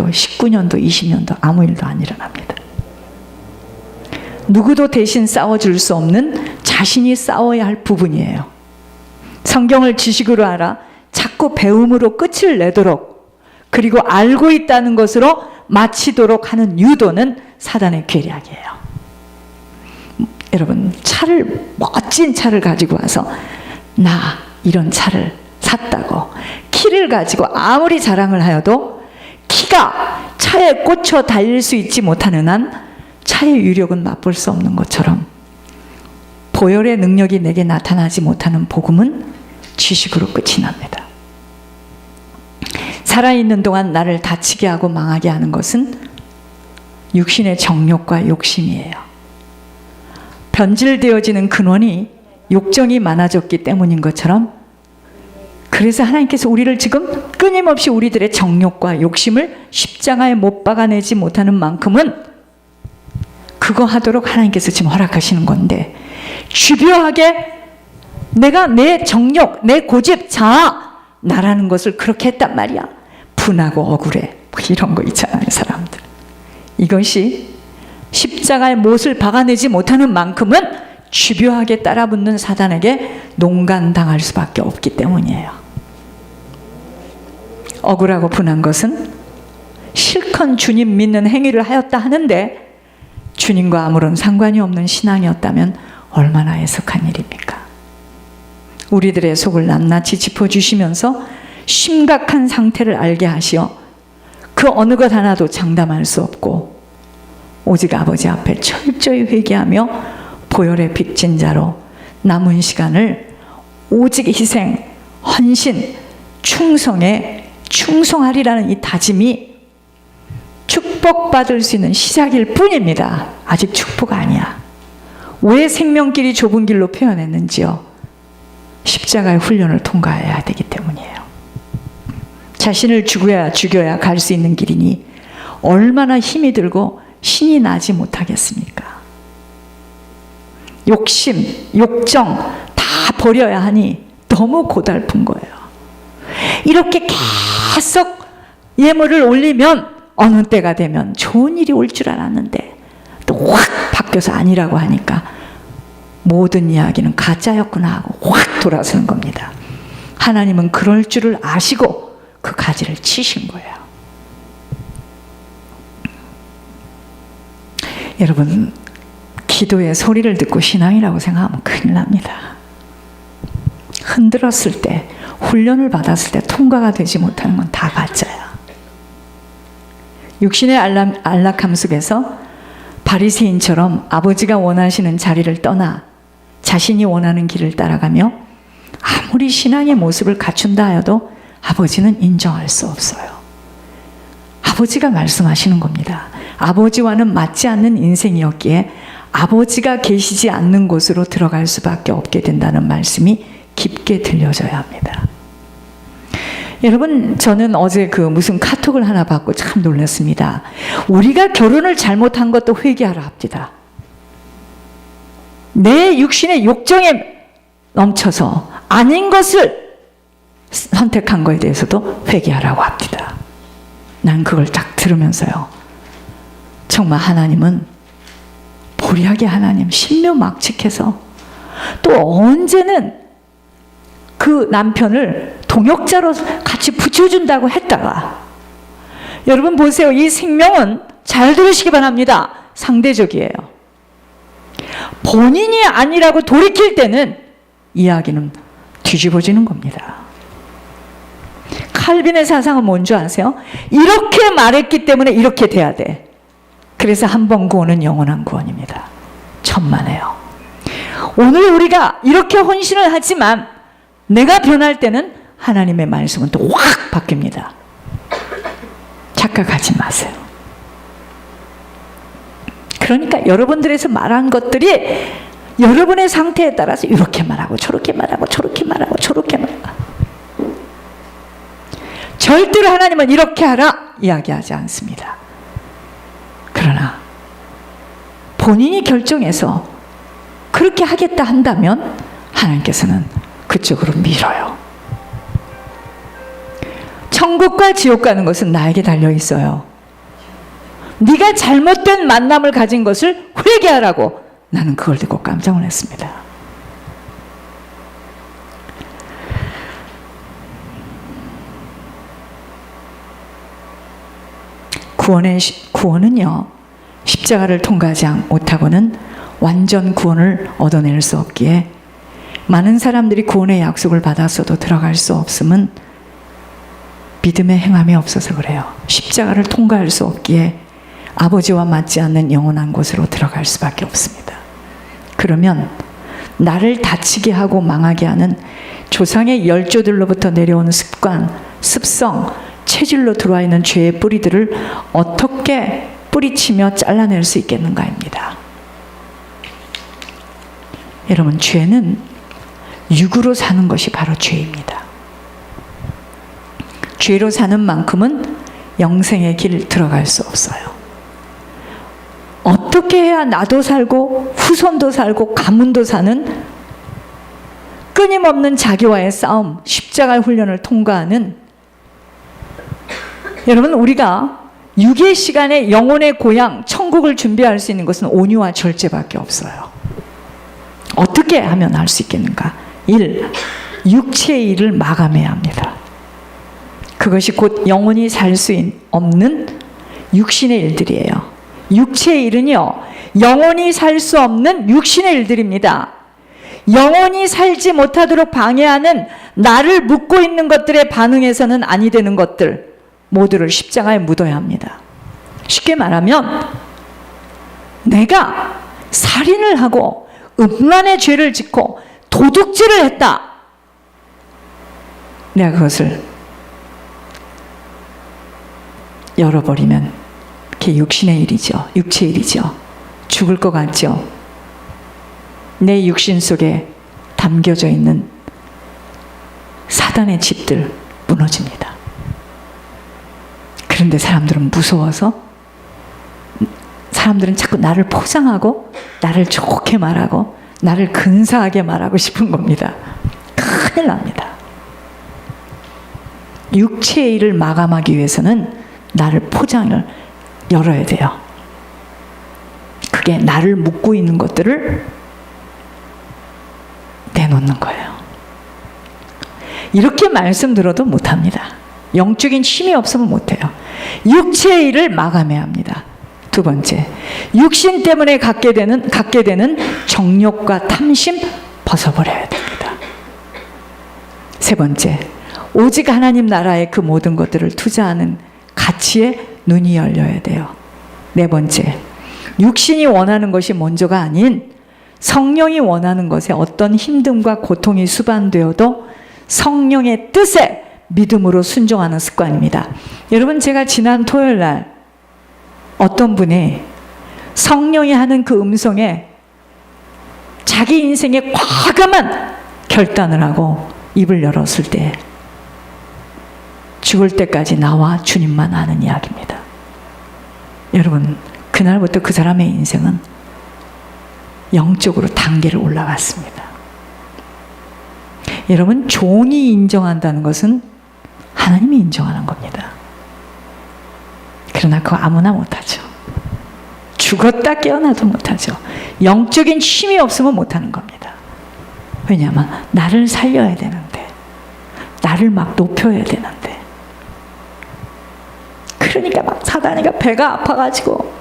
가도 19년도 20년도 아무 일도 안 일어납니다. 누구도 대신 싸워줄 수 없는 자신이 싸워야 할 부분이에요. 성경을 지식으로 알아 자꾸 배움으로 끝을 내도록, 그리고 알고 있다는 것으로 마치도록 하는 유도는 사단의 계략이에요. 여러분, 멋진 차를 가지고 와서 나 이런 차를 샀다고 키를 가지고 아무리 자랑을 하여도 키가 차에 꽂혀 달릴 수 있지 못하는 한 차의 유력은 맛볼 수 없는 것처럼, 보혈의 능력이 내게 나타나지 못하는 복음은 지식으로 끝이 납니다. 살아있는 동안 나를 다치게 하고 망하게 하는 것은 육신의 정욕과 욕심이에요. 변질되어지는 근원이 욕정이 많아졌기 때문인 것처럼, 그래서 하나님께서 우리를 지금 끊임없이 우리들의 정욕과 욕심을 십자가에 못 박아내지 못하는 만큼은 그거 하도록 하나님께서 지금 허락하시는 건데, 집요하게 내가 내 정욕, 내 고집, 자아, 나라는 것을 그렇게 했단 말이야. 분하고 억울해. 이런 거 있잖아요, 사람들. 이것이 십자가에 못을 박아내지 못하는 만큼은 집요하게 따라붙는 사단에게 농간당할 수밖에 없기 때문이에요. 억울하고 분한 것은 실컷 주님 믿는 행위를 하였다 하는데 주님과 아무런 상관이 없는 신앙이었다면 얼마나 애석한 일입니까? 우리들의 속을 낱낱이 짚어주시면서 심각한 상태를 알게 하시어 그 어느 것 하나도 장담할 수 없고 오직 아버지 앞에 철저히 회개하며 보혈의 빚진 자로 남은 시간을 오직 희생, 헌신, 충성에 충성하리라는 이 다짐이 축복받을 수 있는 시작일 뿐입니다. 아직 축복 아니야. 왜 생명길이 좁은 길로 표현했는지요? 십자가의 훈련을 통과해야 되기 때문이에요. 자신을 죽여야 갈 수 있는 길이니 얼마나 힘이 들고 신이 나지 못하겠습니까? 욕심, 욕정 다 버려야 하니 너무 고달픈 거예요. 이렇게 계속 예물을 올리면 어느 때가 되면 좋은 일이 올 줄 알았는데 또 확 바뀌어서 아니라고 하니까 모든 이야기는 가짜였구나 하고 확 돌아서는 겁니다. 하나님은 그럴 줄을 아시고 그 가지를 치신 거예요. 여러분, 기도의 소리를 듣고 신앙이라고 생각하면 큰일 납니다. 흔들었을 때, 훈련을 받았을 때 통과가 되지 못하는 건 다 가짜야. 육신의 안락함 속에서 바리새인처럼 아버지가 원하시는 자리를 떠나 자신이 원하는 길을 따라가며 아무리 신앙의 모습을 갖춘다 하여도 아버지는 인정할 수 없어요. 아버지가 말씀하시는 겁니다. 아버지와는 맞지 않는 인생이었기에 아버지가 계시지 않는 곳으로 들어갈 수밖에 없게 된다는 말씀이 깊게 들려져야 합니다. 여러분, 저는 어제 무슨 카톡을 하나 받고 참 놀랐습니다. 우리가 결혼을 잘못한 것도 회개하라 합니다. 내 육신의 욕정에 넘쳐서 아닌 것을 선택한 것에 대해서도 회개하라고 합니다. 난 그걸 딱 들으면서요, 정말 하나님은 보리하게 하나님 신묘막측해서 또 언제는 그 남편을 동역자로 같이 붙여준다고 했다가, 여러분 보세요. 이 생명은 잘 들으시기 바랍니다. 상대적이에요. 본인이 아니라고 돌이킬 때는 이야기는 뒤집어지는 겁니다. 칼빈의 사상은 뭔지 아세요? 이렇게 말했기 때문에 이렇게 돼야 돼. 그래서 한 번 구원은 영원한 구원입니다. 천만에요. 오늘 우리가 이렇게 헌신을 하지만 내가 변할 때는 하나님의 말씀은 또 확 바뀝니다. 착각하지 마세요. 그러니까 여러분들에서 말한 것들이 여러분의 상태에 따라서 이렇게 말하고 저렇게 말하고 저렇게 말하고 저렇게 말하고, 절대로 하나님은 이렇게 하라 이야기하지 않습니다. 그러나 본인이 결정해서 그렇게 하겠다 한다면 하나님께서는 그쪽으로 밀어요. 천국과 지옥 가는 것은 나에게 달려 있어요. 네가 잘못된 만남을 가진 것을 회개하라고. 나는 그걸 듣고 깜짝 놀랐습니다. 구원은요, 십자가를 통과하지 못하고는 완전 구원을 얻어낼 수 없기에, 많은 사람들이 구원의 약속을 받았어도 들어갈 수 없음은 믿음의 행함이 없어서 그래요. 십자가를 통과할 수 없기에 아버지와 맞지 않는 영원한 곳으로 들어갈 수밖에 없습니다. 그러면 나를 다치게 하고 망하게 하는 조상의 열조들로부터 내려오는 습관, 습성, 체질로 들어와 있는 죄의 뿌리들을 어떻게 뿌리치며 잘라낼 수 있겠는가입니다. 여러분, 죄는 육으로 사는 것이 바로 죄입니다. 죄로 사는 만큼은 영생의 길 들어갈 수 없어요. 어떻게 해야 나도 살고 후손도 살고 가문도 사는 끊임없는 자기와의 싸움, 십자가의 훈련을 통과하는, 여러분, 우리가 육의 시간에 영혼의 고향 천국을 준비할 수 있는 것은 온유와 절제밖에 없어요. 어떻게 하면 할 수 있겠는가? 1. 육체의 일을 마감해야 합니다. 그것이 곧 영혼이 살 수 없는 육신의 일들이에요. 육체의 일은요, 영혼이 살 수 없는 육신의 일들입니다. 영혼이 살지 못하도록 방해하는, 나를 묶고 있는 것들에 반응해서는 아니 되는 것들 모두를 십자가에 묻어야 합니다. 쉽게 말하면 내가 살인을 하고 음란의 죄를 짓고 도둑질을 했다. 내가 그것을 열어버리면 그게 육신의 일이죠. 육체의 일이죠. 죽을 것 같죠. 내 육신 속에 담겨져 있는 사단의 집들 무너집니다. 그런데 사람들은 무서워서, 사람들은 자꾸 나를 포장하고 나를 좋게 말하고 나를 근사하게 말하고 싶은 겁니다. 큰일 납니다. 육체의 일을 마감하기 위해서는 나를 포장을 열어야 돼요. 그게 나를 묶고 있는 것들을 내놓는 거예요. 이렇게 말씀 들어도 못합니다. 영적인 힘이 없으면 못해요. 육체의 일을 마감해야 합니다. 두 번째, 육신 때문에 갖게 되는 정욕과 탐심 벗어버려야 됩니다. 세 번째, 오직 하나님 나라의 그 모든 것들을 투자하는 가치에 눈이 열려야 돼요. 네 번째, 육신이 원하는 것이 먼저가 아닌 성령이 원하는 것에 어떤 힘듦과 고통이 수반되어도 성령의 뜻에 믿음으로 순종하는 습관입니다. 여러분, 제가 지난 토요일 날 어떤 분이 성령이 하는 그 음성에 자기 인생에 과감한 결단을 하고 입을 열었을 때 죽을 때까지 나와 주님만 아는 이야기입니다. 여러분, 그날부터 그 사람의 인생은 영적으로 단계를 올라갔습니다. 여러분, 종이 인정한다는 것은 하나님이 인정하는 겁니다. 그러나 그거 아무나 못하죠. 죽었다 깨어나도 못하죠. 영적인 힘이 없으면 못하는 겁니다. 왜냐하면 나를 살려야 되는데, 나를 막 높여야 되는데, 그러니까 막 사단이가 배가 아파가지고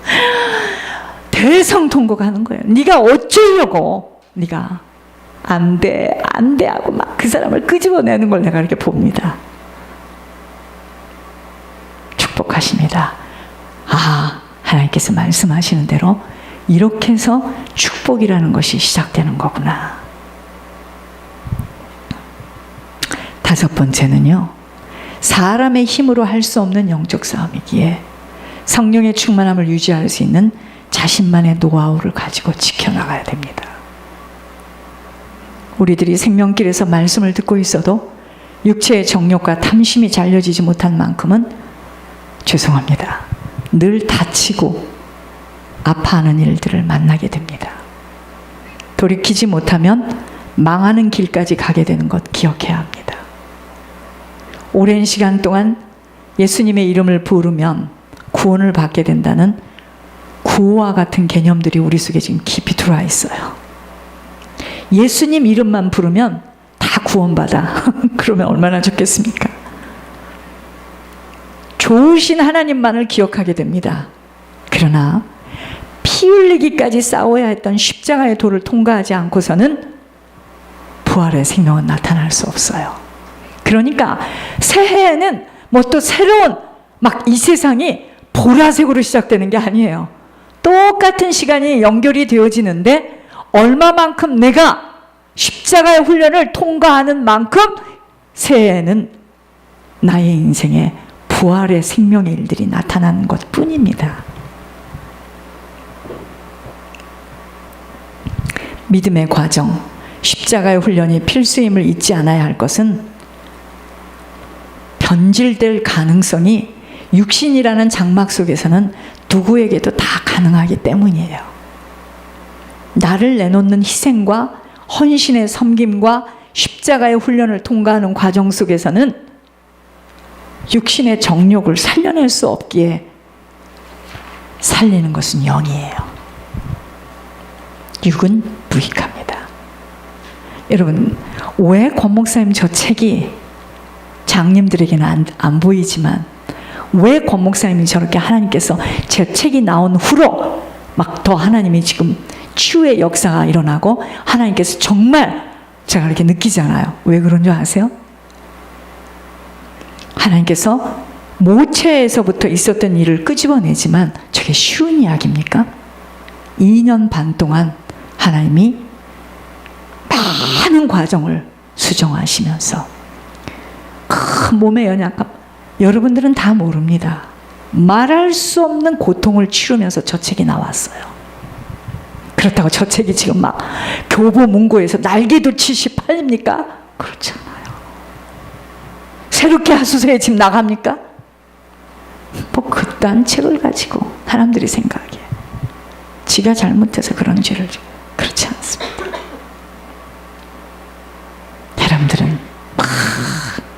대성통곡 하는 거예요. 네가 어쩌려고, 네가 안 돼 하고 막 그 사람을 끄집어내는 걸 내가 이렇게 봅니다. 축복하십니다. 아, 하나님께서 말씀하시는 대로 이렇게 해서 축복이라는 것이 시작되는 거구나. 다섯 번째는요, 사람의 힘으로 할 수 없는 영적 싸움이기에 성령의 충만함을 유지할 수 있는 자신만의 노하우를 가지고 지켜나가야 됩니다. 우리들이 생명길에서 말씀을 듣고 있어도 육체의 정욕과 탐심이 잘려지지 못한 만큼은 죄송합니다. 늘 다치고 아파하는 일들을 만나게 됩니다. 돌이키지 못하면 망하는 길까지 가게 되는 것 기억해야 합니다. 오랜 시간 동안 예수님의 이름을 부르면 구원을 받게 된다는 구호와 같은 개념들이 우리 속에 지금 깊이 들어와 있어요. 예수님 이름만 부르면 다 구원받아. 그러면 얼마나 좋겠습니까? 좋으신 하나님만을 기억하게 됩니다. 그러나 피 흘리기까지 싸워야 했던 십자가의 도를 통과하지 않고서는 부활의 생명은 나타날 수 없어요. 그러니까 새해에는 뭐 또 새로운 막 이 세상이 보라색으로 시작되는 게 아니에요. 똑같은 시간이 연결이 되어지는데 얼마만큼 내가 십자가의 훈련을 통과하는 만큼 새해에는 나의 인생에 부활의 생명의 일들이 나타나는 것뿐입니다. 믿음의 과정, 십자가의 훈련이 필수임을 잊지 않아야 할 것은 변질될 가능성이 육신이라는 장막 속에서는 누구에게도 다 가능하기 때문이에요. 나를 내놓는 희생과 헌신의 섬김과 십자가의 훈련을 통과하는 과정 속에서는 육신의 정욕을 살려낼 수 없기에 살리는 것은 영이에요. 육은 무익합니다. 여러분, 왜 권 목사님 저 책이 장님들에게는 안 보이지만 왜 권 목사님이 저렇게 하나님께서 제 책이 나온 후로 막 더 하나님이 지금 치유의 역사가 일어나고 하나님께서 정말 제가 이렇게 느끼잖아요. 왜 그런 줄 아세요? 하나님께서 모체에서부터 있었던 일을 끄집어내지만 저게 쉬운 이야기입니까? 2년 반 동안 하나님이 많은 과정을 수정하시면서 큰 몸의 연약함, 여러분들은 다 모릅니다. 말할 수 없는 고통을 치르면서 저 책이 나왔어요. 그렇다고 저 책이 지금 막 교보문고에서 날개도 78입니까? 그렇지 않아요. 새롭게 하수서에 지금 나갑니까? 뭐 그딴 책을 가지고 사람들이 생각하기에 지가 잘못해서 그런 죄를 그렇지 않습니다. 사람들은 막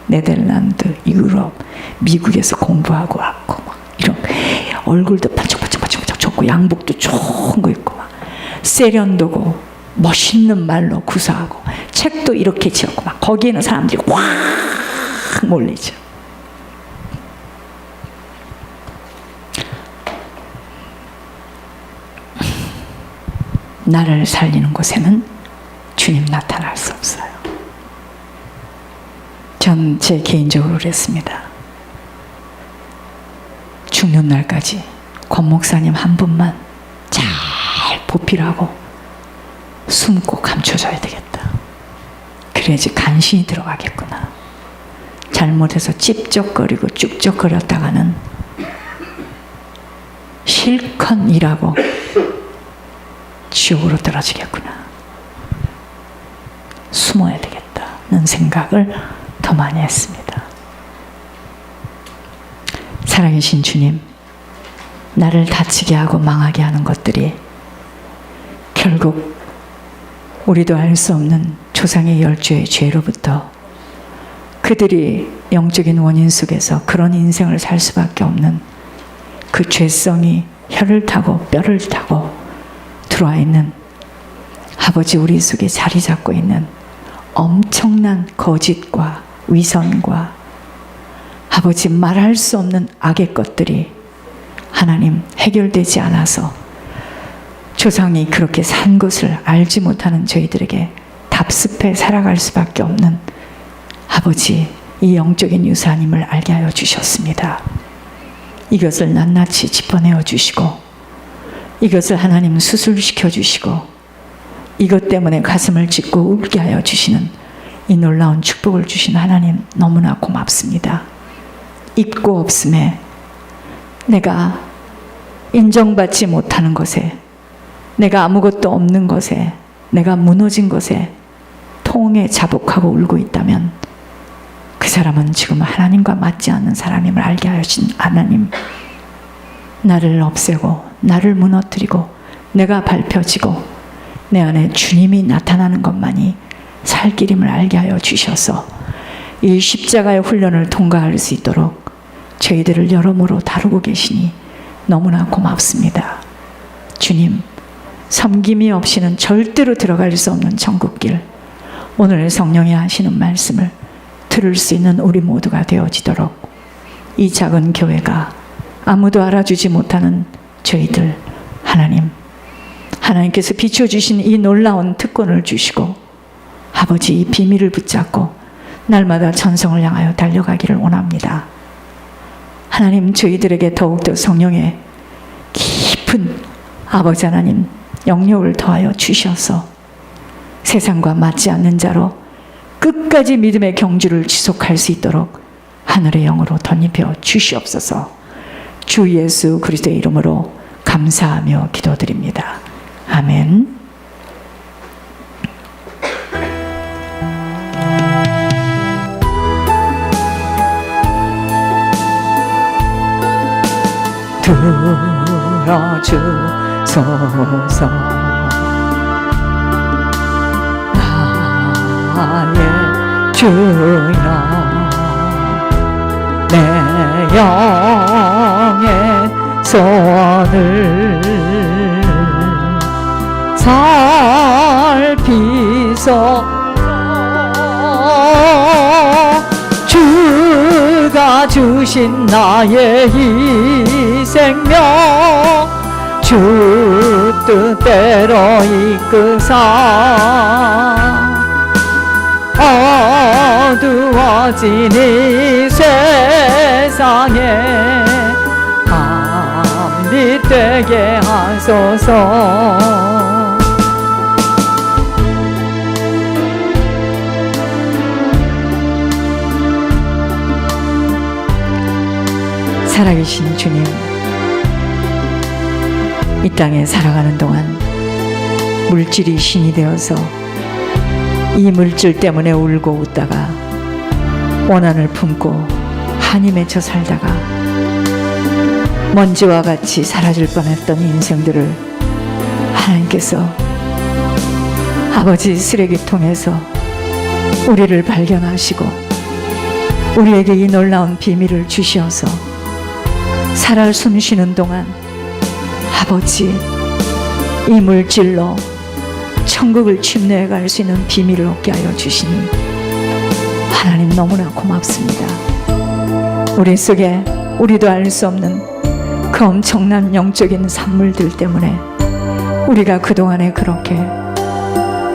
네덜란드, 유럽, 미국에서 공부하고 왔고 막 이런 얼굴도 반짝반짝반짝 좋고 양복도 좋은 거 입고 막 세련되고 멋있는 말로 구사하고 책도 이렇게 지었고 막 거기에는 사람들이 확 몰리죠. 나를 살리는 곳에는 주님 나타날 수 없어요. 전 제 개인적으로 그랬습니다. 죽는 날까지 권 목사님 한 분만 잘 보필하고 숨고 감춰줘야 되겠다. 그래야지 간신히 들어가겠구나. 잘못해서 찝쩍거리고 쭉쩍거렸다가는 실컷 일하고 지옥으로 떨어지겠구나. 숨어야 되겠다는 생각을 더 많이 했습니다. 살아계신 주님, 나를 다치게 하고 망하게 하는 것들이 결국 우리도 알 수 없는 조상의 열조의 죄로부터 그들이 영적인 원인 속에서 그런 인생을 살 수밖에 없는 그 죄성이 혀를 타고 뼈를 타고 들어와 있는 아버지 우리 속에 자리 잡고 있는 엄청난 거짓과 위선과 아버지 말할 수 없는 악의 것들이 하나님 해결되지 않아서 조상이 그렇게 산 것을 알지 못하는 저희들에게 답습해 살아갈 수밖에 없는 아버지 이 영적인 유산임을 알게 하여 주셨습니다. 이것을 낱낱이 짚어내어 주시고 이것을 하나님 수술시켜 주시고 이것 때문에 가슴을 찢고 울게 하여 주시는 이 놀라운 축복을 주신 하나님 너무나 고맙습니다. 있고 없음에 내가 인정받지 못하는 것에 내가 아무것도 없는 것에 내가 무너진 것에 통에 자복하고 울고 있다면 그 사람은 지금 하나님과 맞지 않는 사람임을 알게 하여 주신 하나님, 나를 없애고 나를 무너뜨리고 내가 밟혀지고 내 안에 주님이 나타나는 것만이 살 길임을 알게 하여 주셔서 이 십자가의 훈련을 통과할 수 있도록 저희들을 여러모로 다루고 계시니 너무나 고맙습니다. 주님, 섬김이 없이는 절대로 들어갈 수 없는 천국길, 오늘 성령이 하시는 말씀을 들을 수 있는 우리 모두가 되어지도록 이 작은 교회가 아무도 알아주지 못하는 저희들, 하나님께서 비춰주신 이 놀라운 특권을 주시고 아버지 이 비밀을 붙잡고 날마다 천성을 향하여 달려가기를 원합니다. 하나님, 저희들에게 더욱더 성령의 깊은 아버지 하나님 영역을 더하여 주셔서 세상과 맞지 않는 자로 끝까지 믿음의 경주를 지속할 수 있도록 하늘의 영으로 덧입혀 주시옵소서. 주 예수 그리스도의 이름으로 감사하며 기도드립니다. 아멘. 들어주소서. 나의 주여, 내 영의 손을 살피소. 주가 주신 나의 이 생명 주 뜻대로 이끄사 어두워진 이 세상에 밤빛 되게 하소서. 살아계신 주님, 이 땅에 살아가는 동안 물질이 신이 되어서 이 물질 때문에 울고 웃다가 원한을 품고 한이 맺혀 살다가 먼지와 같이 사라질 뻔했던 인생들을 하나님께서 아버지 쓰레기통에서 우리를 발견하시고 우리에게 이 놀라운 비밀을 주시어서 살아 숨쉬는 동안 아버지 이 물질로 천국을 침례해 갈 수 있는 비밀을 얻게 하여 주시니 하나님 너무나 고맙습니다. 우리 속에 우리도 알 수 없는 그 엄청난 영적인 산물들 때문에 우리가 그동안에 그렇게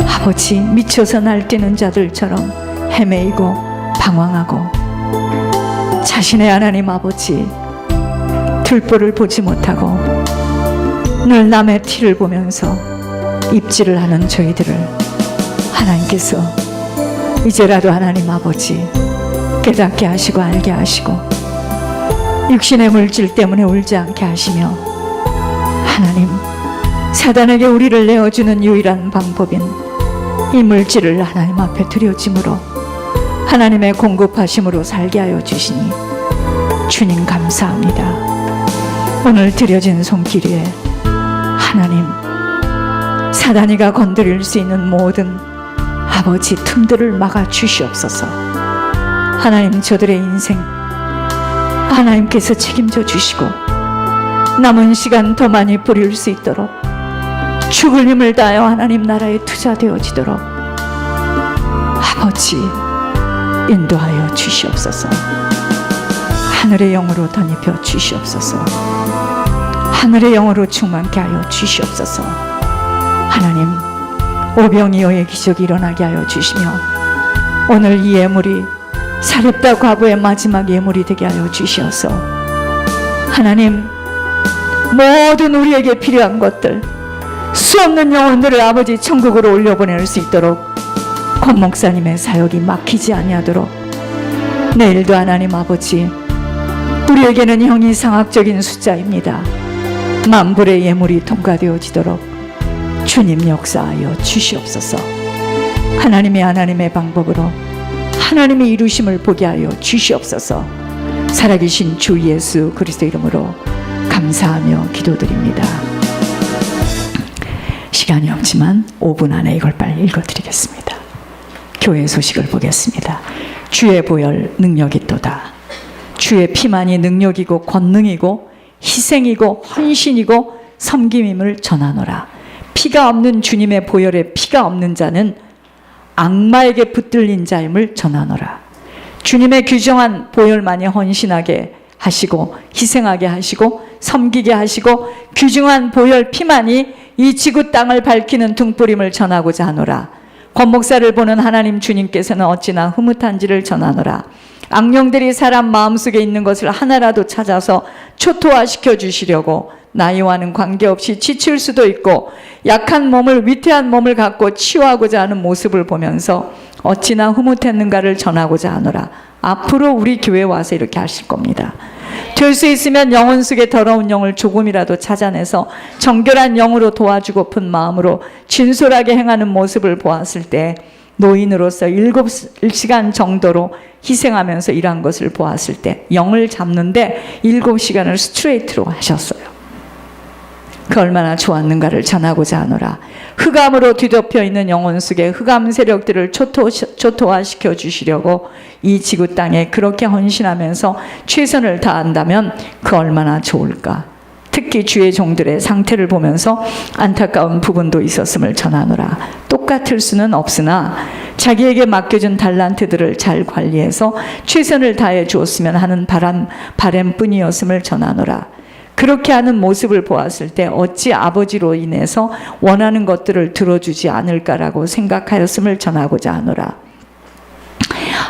아버지 미쳐서 날뛰는 자들처럼 헤매이고 방황하고 자신의 하나님 아버지 들보를 보지 못하고 늘 남의 티를 보면서 입질을 하는 저희들을 하나님께서 이제라도 하나님 아버지 깨닫게 하시고 알게 하시고 육신의 물질 때문에 울지 않게 하시며 하나님 사단에게 우리를 내어주는 유일한 방법인 이 물질을 하나님 앞에 드려짐으로 하나님의 공급하심으로 살게 하여 주시니 주님 감사합니다. 오늘 드려진 손길 위에 하나님 사단이가 건드릴 수 있는 모든 아버지 틈들을 막아 주시옵소서. 하나님 저들의 인생 하나님께서 책임져 주시고 남은 시간 더 많이 부릴 수 있도록 죽을 힘을 다하여 하나님 나라에 투자되어지도록 아버지 인도하여 주시옵소서. 하늘의 영으로 덧입혀 주시옵소서. 하늘의 영으로 충만케 하여 주시옵소서. 하나님 오병이어의 기적이 일어나게 하여 주시며 오늘 이 예물이 사렙다 과부의 마지막 예물이 되게 하여 주시어서 하나님 모든 우리에게 필요한 것들 수 없는 영혼들을 아버지 천국으로 올려보낼 수 있도록 권 목사님의 사역이 막히지 아니하도록 내일도 하나님 아버지 우리에게는 형이상학적인 숫자입니다. 만불의 예물이 통과되어지도록 주님 역사하여 주시옵소서. 하나님의 방법으로 하나님의 이루심을 보게 하여 주시옵소서. 살아계신 주 예수 그리스도 이름으로 감사하며 기도드립니다. 시간이 없지만 5분 안에 이걸 빨리 읽어드리겠습니다. 교회 소식을 보겠습니다. 주의 보혈 능력이 있도다. 주의 피만이 능력이고 권능이고 희생이고 헌신이고 섬김임을 전하노라. 피가 없는 주님의 보혈에 피가 없는 자는 악마에게 붙들린 자임을 전하노라. 주님의 규정한 보혈만이 헌신하게 하시고 희생하게 하시고 섬기게 하시고 규정한 보혈 피만이 이 지구 땅을 밝히는 등불임을 전하고자 하노라. 권 목사를 보는 하나님 주님께서는 어찌나 흐뭇한지를 전하노라. 악령들이 사람 마음속에 있는 것을 하나라도 찾아서 초토화시켜 주시려고 나이와는 관계없이 지칠 수도 있고 약한 몸을 위태한 몸을 갖고 치유하고자 하는 모습을 보면서 어찌나 흐뭇했는가를 전하고자 하노라. 앞으로 우리 교회에 와서 이렇게 하실 겁니다. 될 수 있으면 영혼 속에 더러운 영을 조금이라도 찾아내서 정결한 영으로 도와주고픈 마음으로 진솔하게 행하는 모습을 보았을 때 노인으로서 7시간 정도로 희생하면서 일한 것을 보았을 때 영을 잡는데 7시간을 스트레이트로 하셨어요. 그 얼마나 좋았는가를 전하고자 하노라. 흑암으로 뒤덮여 있는 영혼 속에 흑암 세력들을 초토화시켜 주시려고 이 지구 땅에 그렇게 헌신하면서 최선을 다한다면 그 얼마나 좋을까. 특히 주의 종들의 상태를 보면서 안타까운 부분도 있었음을 전하노라. 똑같을 수는 없으나 자기에게 맡겨준 달란트들을 잘 관리해서 최선을 다해 주었으면 하는 바람뿐이었음을 전하노라. 그렇게 하는 모습을 보았을 때 어찌 아버지로 인해서 원하는 것들을 들어주지 않을까라고 생각하였음을 전하고자 하노라.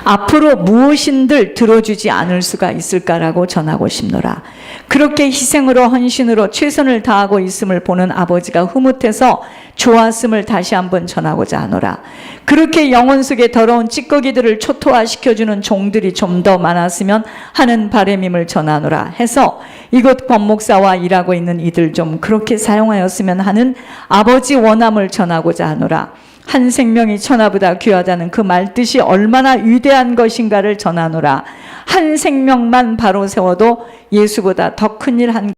앞으로 무엇인들 들어주지 않을 수가 있을까라고 전하고 싶노라. 그렇게 희생으로 헌신으로 최선을 다하고 있음을 보는 아버지가 흐뭇해서 좋았음을 다시 한번 전하고자 하노라. 그렇게 영혼 속에 더러운 찌꺼기들을 초토화시켜주는 종들이 좀 더 많았으면 하는 바람임을 전하노라 해서 이곳 권 목사와 일하고 있는 이들 좀 그렇게 사용하였으면 하는 아버지 원함을 전하고자 하노라. 한 생명이 천하보다 귀하다는 그 말뜻이 얼마나 위대한 것인가를 전하노라. 한 생명만 바로 세워도 예수보다 더 큰 일 한